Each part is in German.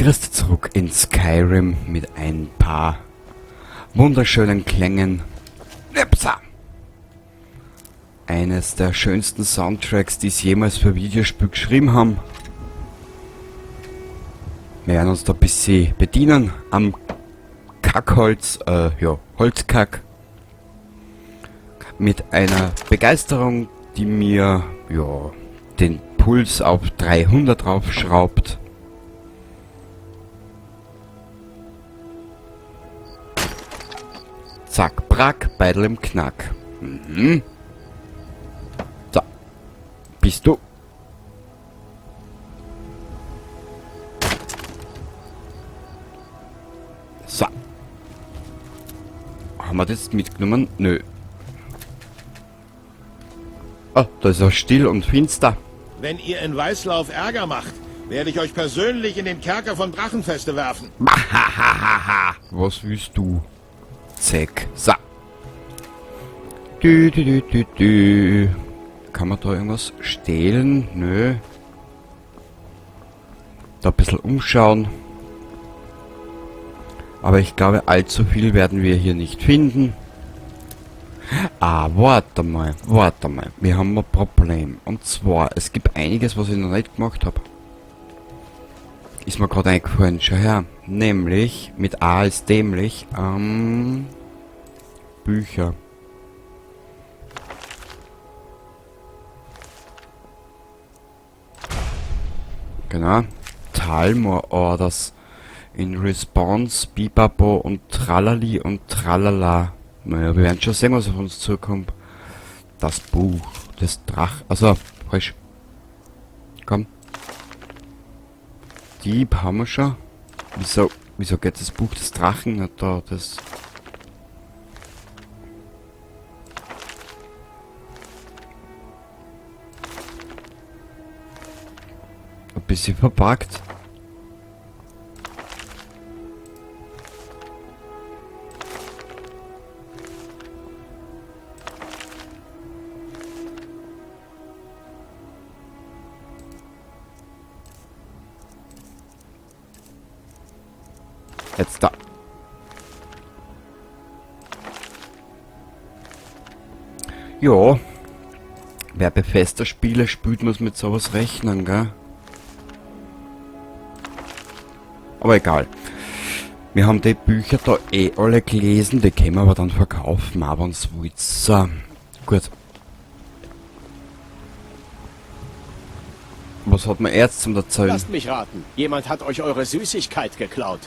Grüßt zurück in Skyrim mit ein paar wunderschönen Klängen. Nipsa! Eines der schönsten Soundtracks, die es jemals für Videospiel geschrieben haben. Wir werden uns da ein bisschen bedienen am Kackholz, Holzkack. Mit einer Begeisterung, die mir, den Puls auf 300 draufschraubt. Zack, brack, Beidel im Knack. Mhm. So. Bist du? So. Haben wir das mitgenommen? Nö. Oh, da ist er still und finster. Wenn ihr in Weißlauf Ärger macht, werde ich euch persönlich in den Kerker von Drachenfeste werfen. Was willst du? Zack. So. Dü. Kann man da irgendwas stehlen? Nö. Da ein bisschen umschauen. Aber ich glaube, allzu viel werden wir hier nicht finden. Ah, warte mal. Wir haben ein Problem. Und zwar, es gibt einiges, was ich noch nicht gemacht habe. Ist mir gerade eingefallen. Schau her. Nämlich, mit A ist dämlich, Bücher. Genau. Talmor Orders. In Response, Bibabo und Tralali und Tralala. Naja, wir werden schon sehen, was auf uns zukommt. Das Buch des Drach... Also, falsch. Komm. Dieb haben wir schon. Wieso geht das Buch des Drachen nicht da? Das... Ein bisschen verpackt. Jetzt da. Jo. Wer Bethesda Spiele spielt, muss mit sowas rechnen, gell? Aber egal. Wir haben die Bücher da eh alle gelesen, die können wir aber dann verkaufen, aber uns will's. So. Gut. Was hat man jetzt zum erzählen? Lasst mich raten. Jemand hat euch eure Süßigkeit geklaut.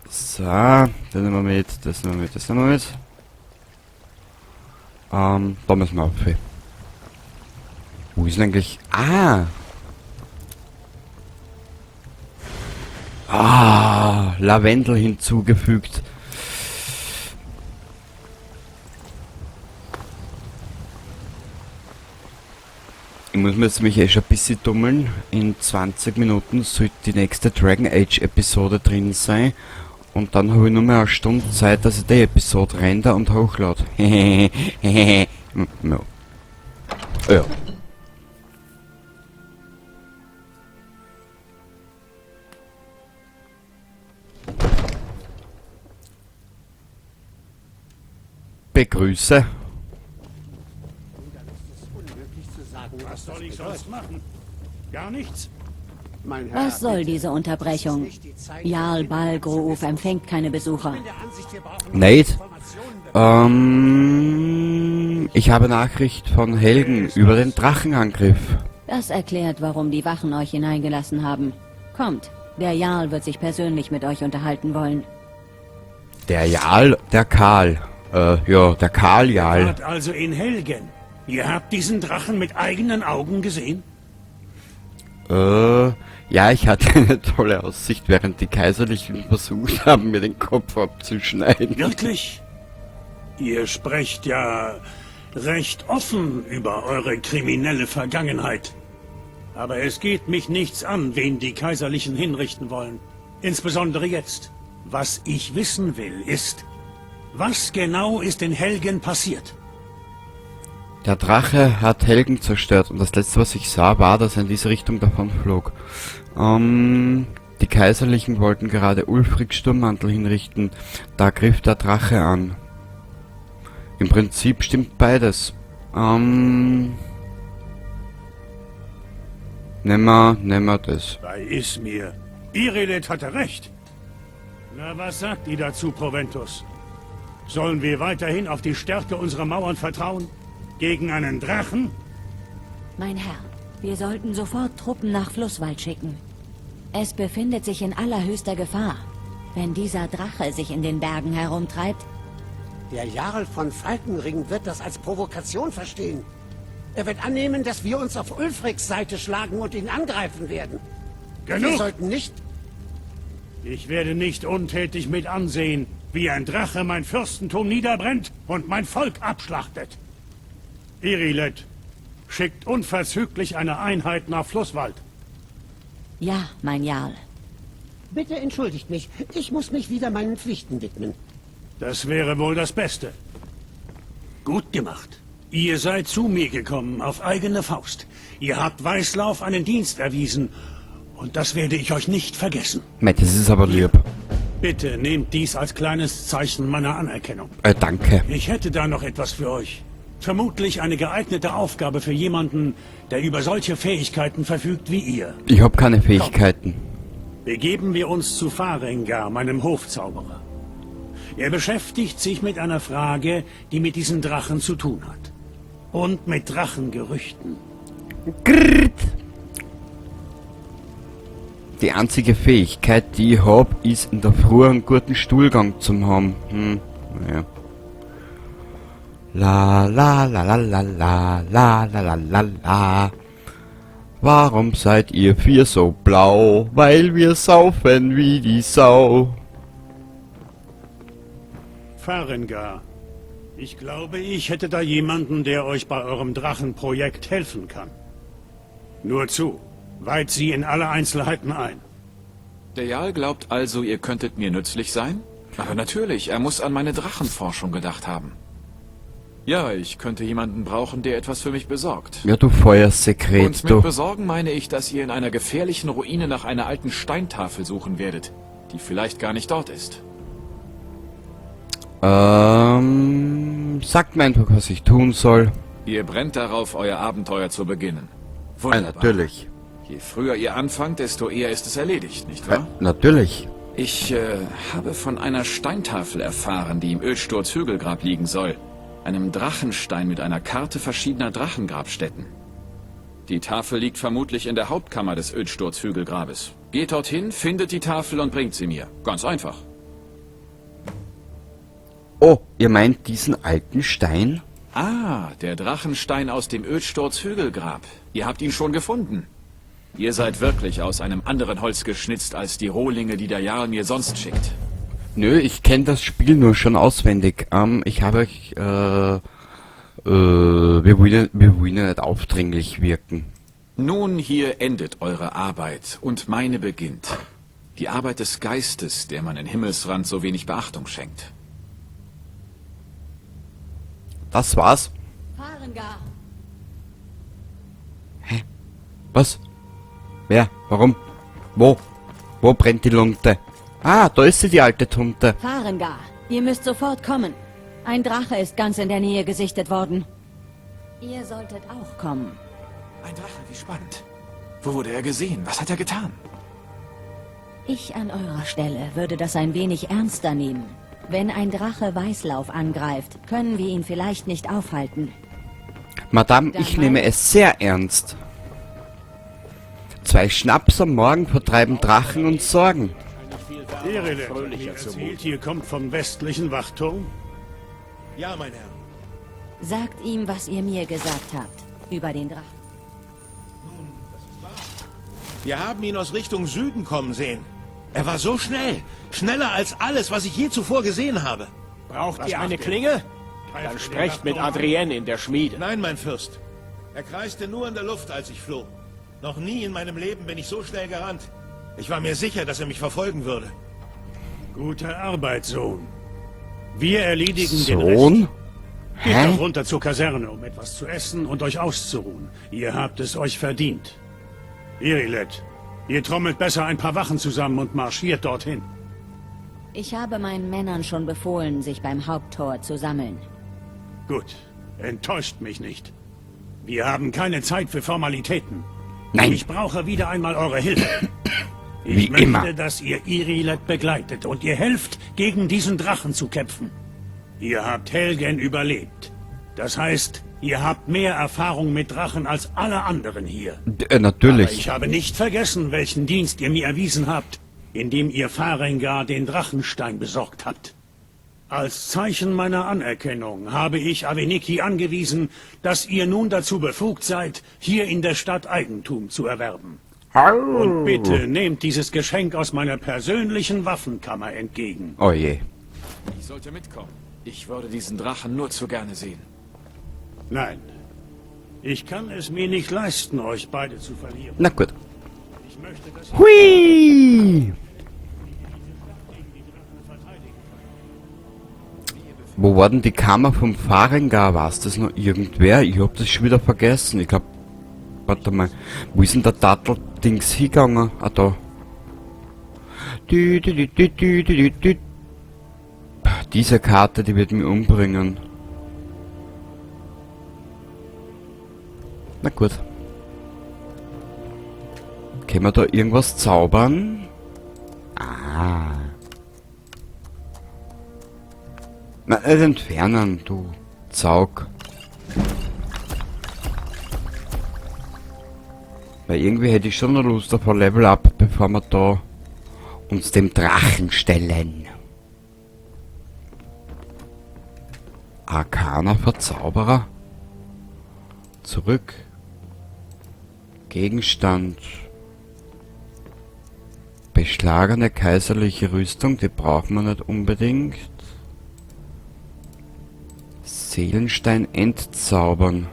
So, das nehmen wir mit, das nehmen wir mit. Da müssen wir auf. Wo ist denn eigentlich... Lavendel hinzugefügt. Ich muss mir jetzt mich schon ein bisschen dummeln. In 20 Minuten sollte die nächste Dragon Age Episode drin sein. Und dann habe ich nur mehr eine Stunde Zeit, dass ich die Episode render und hochlade. No. Ja. Begrüße. Was soll ich sonst machen? Gar nichts? Was soll diese Unterbrechung? Jarl Balgruf empfängt keine Besucher. Nicht? Ich habe Nachricht von Helgen über den Drachenangriff. Das erklärt, warum die Wachen euch hineingelassen haben. Kommt, der Jarl wird sich persönlich mit euch unterhalten wollen. Der Jarl? Der Karl. Der Karl-Jarl. Wart also in Helgen. Ihr habt diesen Drachen mit eigenen Augen gesehen? Ja, ich hatte eine tolle Aussicht, während die Kaiserlichen versucht haben, mir den Kopf abzuschneiden. Wirklich? Ihr sprecht ja recht offen über eure kriminelle Vergangenheit. Aber es geht mich nichts an, wen die Kaiserlichen hinrichten wollen. Insbesondere jetzt. Was ich wissen will, ist, Was genau ist in Helgen passiert? Der Drache hat Helgen zerstört und das letzte, was ich sah, war, dass er in diese Richtung davon flog. Die Kaiserlichen wollten gerade Ulfrics Sturmmantel hinrichten. Da griff der Drache an. Im Prinzip stimmt beides. Nehmen wir das. Bei Ismir. Irilet hatte recht. Na, was sagt ihr dazu, Proventus? Sollen wir weiterhin auf die Stärke unserer Mauern vertrauen? Gegen einen Drachen? Mein Herr, wir sollten sofort Truppen nach Flusswald schicken. Es befindet sich in allerhöchster Gefahr. Wenn dieser Drache sich in den Bergen herumtreibt, Der Jarl von Falkenring wird das als Provokation verstehen. Er wird annehmen, dass wir uns auf Ulfrics Seite schlagen und ihn angreifen werden. Wir Genug! sollten nicht... Ich werde nicht untätig mit ansehen, wie ein Drache mein Fürstentum niederbrennt und mein Volk abschlachtet. Irilet, schickt unverzüglich eine Einheit nach Flusswald. ja, mein Jarl. Bitte entschuldigt mich. Ich muss mich wieder meinen Pflichten widmen. Das wäre wohl das Beste. Gut gemacht. Ihr seid zu mir gekommen, auf eigene Faust. Ihr habt Weißlauf einen Dienst erwiesen. Und das werde ich euch nicht vergessen. Mate, das ist aber lieb. Bitte nehmt dies als kleines Zeichen meiner Anerkennung. Danke. Ich hätte da noch etwas für euch. Vermutlich eine geeignete Aufgabe für jemanden, der über solche Fähigkeiten verfügt wie ihr. Ich habe keine Fähigkeiten. Begeben wir uns zu Farengar, meinem Hofzauberer. Er beschäftigt sich mit einer Frage, die mit diesen Drachen zu tun hat. Und mit Drachengerüchten. Grrrt. Die einzige Fähigkeit, die ich hab, ist in der Früh einen guten Stuhlgang zu haben. Naja. La la la la la la la la la la la. Warum seid ihr vier so blau? Weil wir saufen wie die Sau. Farengar. Ich glaube, ich hätte da jemanden, der euch bei eurem Drachenprojekt helfen kann. Nur zu. Weiht sie in alle Einzelheiten ein. Der Jarl glaubt also, ihr könntet mir nützlich sein? Aber natürlich, er muss an meine Drachenforschung gedacht haben. Ja, ich könnte jemanden brauchen, der etwas für mich besorgt. Ja, du Feuersekret, Und mit du. besorgen meine ich, dass ihr in einer gefährlichen Ruine nach einer alten Steintafel suchen werdet, die vielleicht gar nicht dort ist. Sagt mir einfach, was ich tun soll. Ihr brennt darauf, euer Abenteuer zu beginnen. Ah, Wunderbar. natürlich. Je früher ihr anfangt, desto eher ist es erledigt, nicht wahr? Natürlich. Ich habe von einer Steintafel erfahren, die im Ölsturz-Hügelgrab liegen soll. Einem Drachenstein mit einer Karte verschiedener Drachengrabstätten. Die Tafel liegt vermutlich in der Hauptkammer des Ölsturz-Hügelgrabes. Geht dorthin, findet die Tafel und bringt sie mir. Ganz einfach. Oh, ihr meint diesen alten Stein? Ah, der Drachenstein aus dem Ölsturz-Hügelgrab. Ihr habt ihn schon gefunden. Ihr seid wirklich aus einem anderen Holz geschnitzt als die Rohlinge, die der Jarl mir sonst schickt. Nö, ich kenne das Spiel nur schon auswendig. Ich habe euch, wir wollen ja nicht aufdringlich wirken. Nun, hier endet eure Arbeit und meine beginnt. Die Arbeit des Geistes, der man in Himmelsrand so wenig Beachtung schenkt. Das war's. Farengar! Was? Wer? Warum? Wo? Wo brennt die Lunte? Ah, da ist sie, die alte Tunte. Farengar, ihr müsst sofort kommen. Ein Drache ist ganz in der Nähe gesichtet worden. Ihr solltet auch kommen. Ein Drache, wie spannend. Wo wurde er gesehen? Was hat er getan? Ich an eurer Stelle würde das ein wenig ernster nehmen. Wenn ein Drache Weißlauf angreift, können wir ihn vielleicht nicht aufhalten. Madame, ich nehme es sehr ernst. 2 Schnaps am Morgen vertreiben Drachen und Sorgen. Irilet, fröhlicher ihr zumute. erzählt, ihr kommt vom westlichen Wachturm? Ja, mein Herr. Sagt ihm, was ihr mir gesagt habt über den Drachen. Wir haben ihn aus Richtung Süden kommen sehen. Er war so schnell. Schneller als alles, was ich je zuvor gesehen habe. Braucht Was ihr eine macht ihr? Klinge? Greift Dann ihr sprecht den mit Wachturm an? Adrienne in der Schmiede. Nein, mein Fürst. Er kreiste nur in der Luft, als ich floh. Noch nie in meinem Leben bin ich so schnell gerannt. Ich war mir sicher, dass er mich verfolgen würde. Gute Arbeit, Sohn. Wir erledigen den Rest. Sohn? Geht Hä? doch runter zur Kaserne, um etwas zu essen und euch auszuruhen. Ihr habt es euch verdient. Irilet, ihr trommelt besser ein paar Wachen zusammen und marschiert dorthin. Ich habe meinen Männern schon befohlen, sich beim Haupttor zu sammeln. Gut, enttäuscht mich nicht. Wir haben keine Zeit für Formalitäten. Nein. Ich brauche wieder einmal eure Hilfe. Wie Ich möchte, immer. dass ihr Irilet begleitet und ihr helft, gegen diesen Drachen zu kämpfen. Ihr habt Helgen überlebt. Das heißt, ihr habt mehr Erfahrung mit Drachen als alle anderen hier. Aber Natürlich. ich habe nicht vergessen, welchen Dienst ihr mir erwiesen habt, indem ihr Farengar den Drachenstein besorgt habt. Als Zeichen meiner Anerkennung habe ich Aveniki angewiesen, dass ihr nun dazu befugt seid, hier in der Stadt Eigentum zu erwerben. Und bitte nehmt dieses Geschenk aus meiner persönlichen Waffenkammer entgegen. Oh je. Ich sollte mitkommen. Ich würde diesen Drachen nur zu gerne sehen. Nein, ich kann es mir nicht leisten, euch beide zu verlieren. Na gut. Ich möchte, dass ihr Hui! Wo war denn die Kammer vom Farengar? Weiß das noch irgendwer? Ich hab das schon wieder vergessen. Ich glaub... Warte mal. Wo ist denn der Dattel-Dings hingegangen? Ah, da. Diese Karte, die wird mich umbringen. Na gut. Können wir da irgendwas zaubern? Ah. Na, nicht entfernen, du Zaug. Weil irgendwie hätte ich schon noch Lust auf ein Level Up, bevor wir da uns dem Drachen stellen. Arkaner Verzauberer. Zurück. Gegenstand. Beschlagene kaiserliche Rüstung, die brauchen wir nicht unbedingt. Seelenstein entzaubern.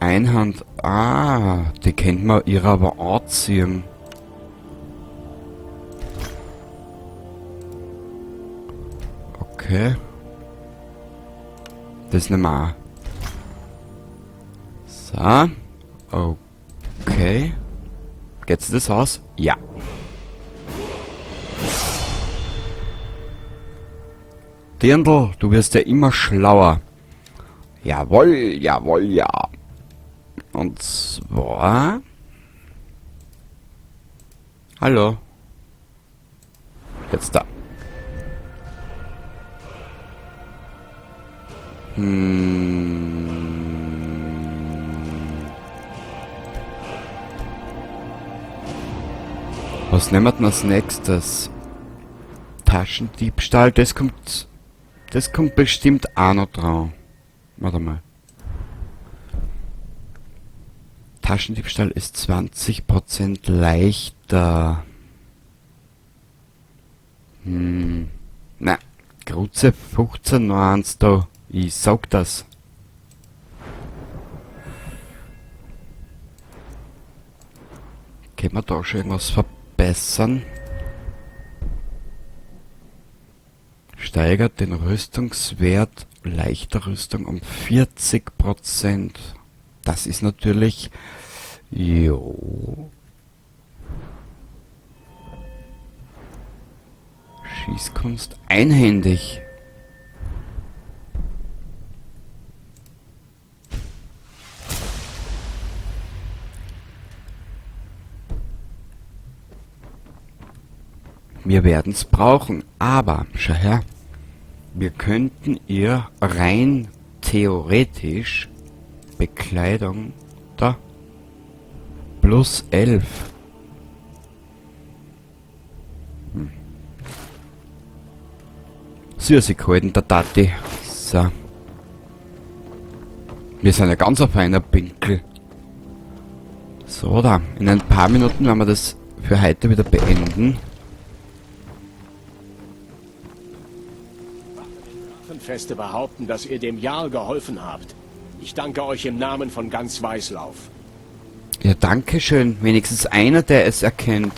Einhand. Ah, die kennt man ihrer aber anziehen. Okay. Das nehmen wir auch. So. Okay. Geht's das aus? Ja. Dirndl, du wirst ja immer schlauer. Jawohl, jawohl, ja. Und zwar... Hallo. Jetzt da. Was nehmen wir denn als nächstes? Taschendiebstahl, das kommt bestimmt auch noch dran. Warte mal. Taschendiebstahl ist 20% leichter. Na, Grutze 15 noch eins da. Ich sag das. Können wir da schon irgendwas verbessern? Steigert den Rüstungswert leichter Rüstung um 40%. Das ist natürlich... Jo. Schießkunst einhändig. Wir werden's brauchen, aber, schau her, wir könnten ihr rein theoretisch Bekleidung, da, plus 11. Süßigkeiten, der Tati. So. Wir sind ein ganz feiner Pinkel. So, da. In ein paar Minuten werden wir das für heute wieder beenden. Feste behaupten, dass ihr dem Jarl geholfen habt. Ich danke euch im Namen von ganz Weißlauf. Ja, danke schön. Wenigstens einer, der es erkennt.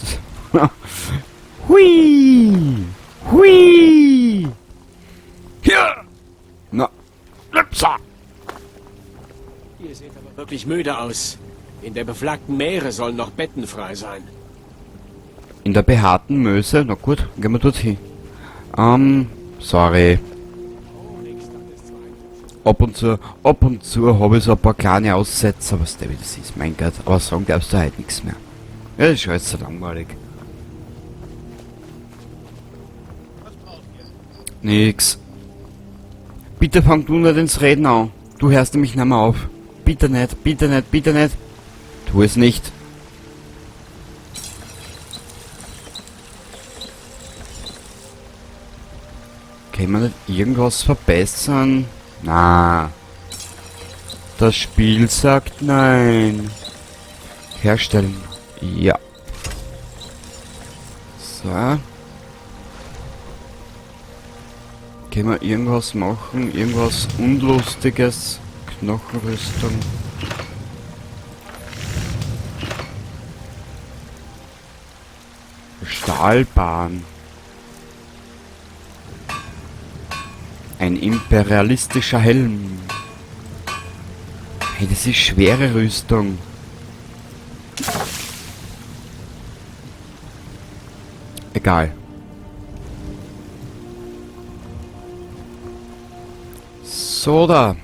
Hui! Hui! Hier! Na, Lipsa! Ihr seht aber wirklich müde aus. In der beflagten Meere sollen noch Betten frei sein. In der behaarten Möse? Na gut, gehen wir dorthin. Sorry. Ab und zu habe ich so ein paar kleine Aussetzer, was der wie das ist, mein Gott. Aber sagen darfst du halt nichts mehr. Ja, das ist alles so langweilig. Nix. Bitte fang du nicht ins Reden an. Du hörst nämlich nicht mehr auf. Bitte nicht, bitte nicht, bitte nicht. Tu es nicht. Kann man nicht irgendwas verbessern? Na. Das Spiel sagt nein. Herstellen. Ja. So. Können wir irgendwas machen? Irgendwas Unlustiges? Knochenrüstung. Stahlbahn. Ein imperialistischer Helm. Hey, das ist schwere Rüstung. Egal. So da.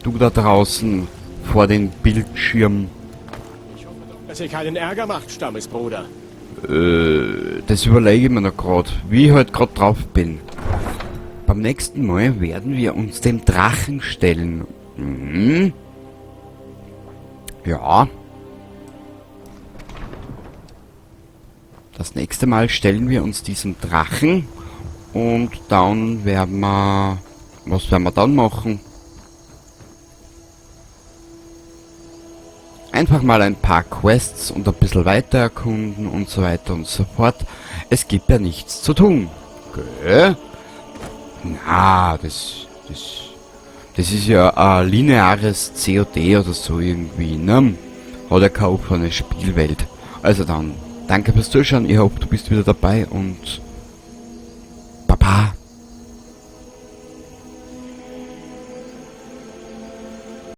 Du da draußen vor den Bildschirm. Ich hoffe doch, dass ihr keinen Ärger macht, Stammesbruder. Das überlege ich mir noch gerade, wie ich halt gerade drauf bin. Beim nächsten Mal werden wir uns dem Drachen stellen. Mhm. Ja. Das nächste Mal stellen wir uns diesem Drachen. Und dann werden wir... Was werden wir dann machen? Einfach mal ein paar Quests und ein bisschen weiter erkunden und so weiter und so fort. Es gibt ja nichts zu tun. Gell? Na, das ist ja ein lineares COD oder so irgendwie, ne? Hat ja keine offene Spielwelt. Also dann, danke fürs Zuschauen. Ich hoffe, du bist wieder dabei und Baba.